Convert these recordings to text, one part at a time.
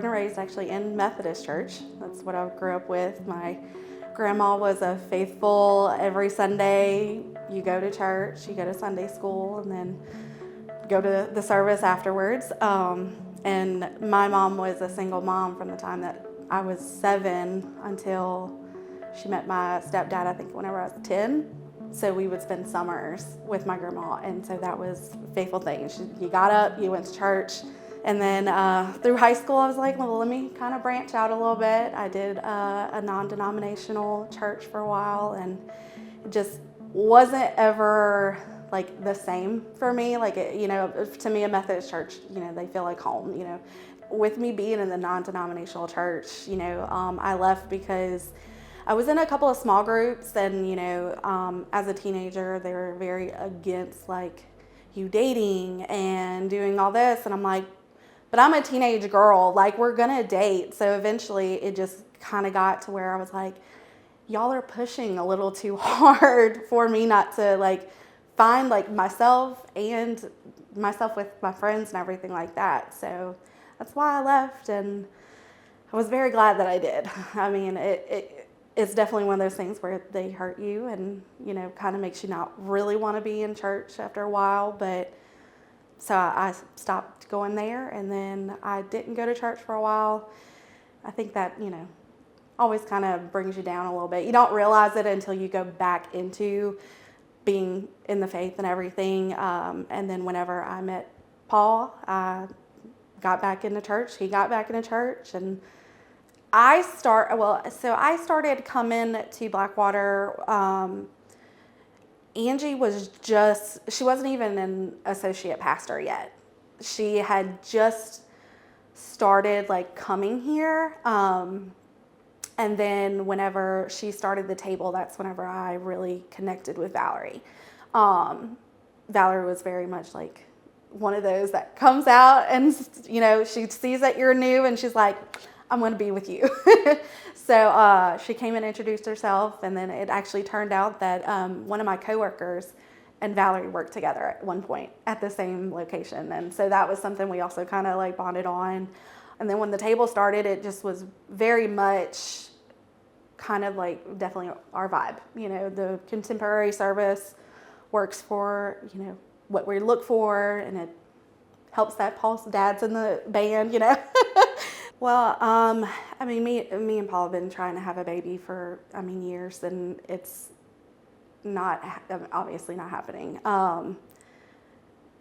born and raised actually in Methodist church. That's what I grew up with. My grandma was a faithful, every Sunday you go to church, you go to Sunday school, and then go to the service afterwards. And my mom was a single mom from the time that I was 7 until she met my stepdad, I think whenever I was 10. So we would spend summers with my grandma, and so that was a faithful thing. You got up, you went to church, and then through high school I was like, well, let me kind of branch out a little bit. I did a non-denominational church for a while, and it just wasn't ever like the same for me. Like, to me, a Methodist church, they feel like home. With me being in the non-denominational church, I left because I was in a couple of small groups, and as a teenager, they were very against like you dating and doing all this, and I'm like, but I'm a teenage girl, like we're gonna date. So eventually it just kind of got to where I was like, y'all are pushing a little too hard for me not to like find like myself and myself with my friends and everything like that. So that's why I left, and I was very glad that I did. I mean, it's definitely one of those things where they hurt you and, kind of makes you not really want to be in church after a while. But so I stopped going there, and then I didn't go to church for a while. I think that, always kind of brings you down a little bit. You don't realize it until you go back into being in the faith and everything. And then whenever I met Paul, I got back into church. He got back into church, and I started coming to Blackwater. Angie she wasn't even an associate pastor yet. She had just started like coming here. And then whenever she started the table, that's whenever I really connected with Valerie. Valerie was very much like one of those that comes out and, she sees that you're new and she's like, I'm going to be with you. So she came and introduced herself, and then it actually turned out that one of my coworkers and Valerie worked together at one point at the same location. And so that was something we also kind of like bonded on. And then when the table started, it just was very much kind of like definitely our vibe. The contemporary service works for, what we look for, and it helps that Paul's dad's in the band, Well, I mean, me and Paul have been trying to have a baby for, years, and it's obviously not happening.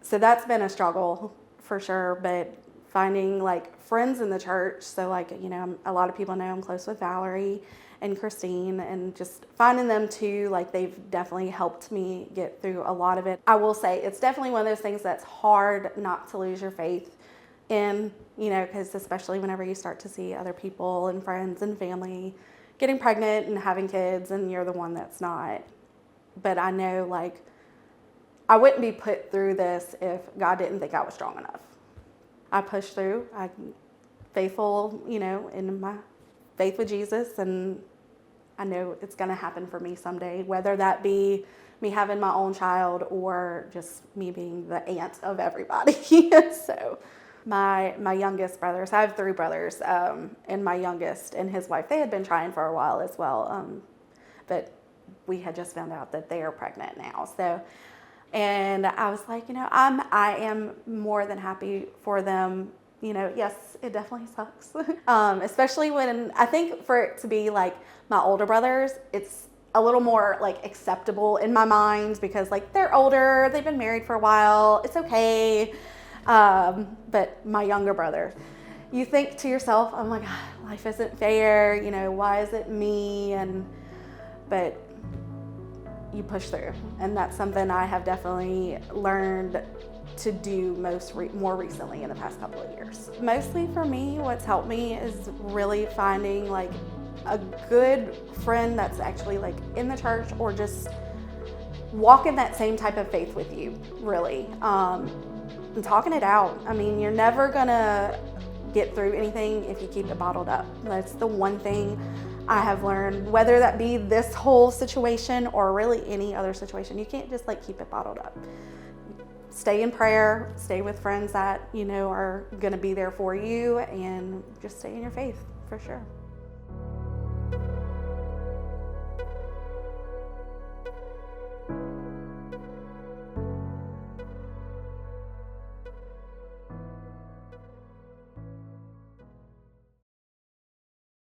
So that's been a struggle for sure, but finding like friends in the church. So like, a lot of people know I'm close with Valerie and Christine, and just finding them too, like they've definitely helped me get through a lot of it. I will say it's definitely one of those things that's hard not to lose your faith in, because especially whenever you start to see other people and friends and family getting pregnant and having kids, and you're the one that's not. But I know, like, I wouldn't be put through this if God didn't think I was strong enough. I pushed through. I'm faithful, in my faith with Jesus, and I know it's going to happen for me someday, whether that be me having my own child or just me being the aunt of everybody. So my youngest brothers, I have 3 brothers, and my youngest and his wife, they had been trying for a while as well, but we had just found out that they are pregnant now. So, and I was like, I am more than happy for them. Yes, it definitely sucks, especially when I think for it to be like my older brothers, it's a little more like acceptable in my mind because like they're older, they've been married for a while, it's okay. But my younger brother, you think to yourself, oh my God, life isn't fair, why is it me? But you push through, and that's something I have definitely learned to do more recently in the past couple of years. Mostly for me, what's helped me is really finding like a good friend that's actually like in the church or just walking that same type of faith with you, really. And talking it out. You're never gonna get through anything if you keep it bottled up. That's the one thing I have learned, whether that be this whole situation or really any other situation. You can't just like keep it bottled up. stay in prayer, stay with friends that, are going to be there for you, and just stay in your faith for sure.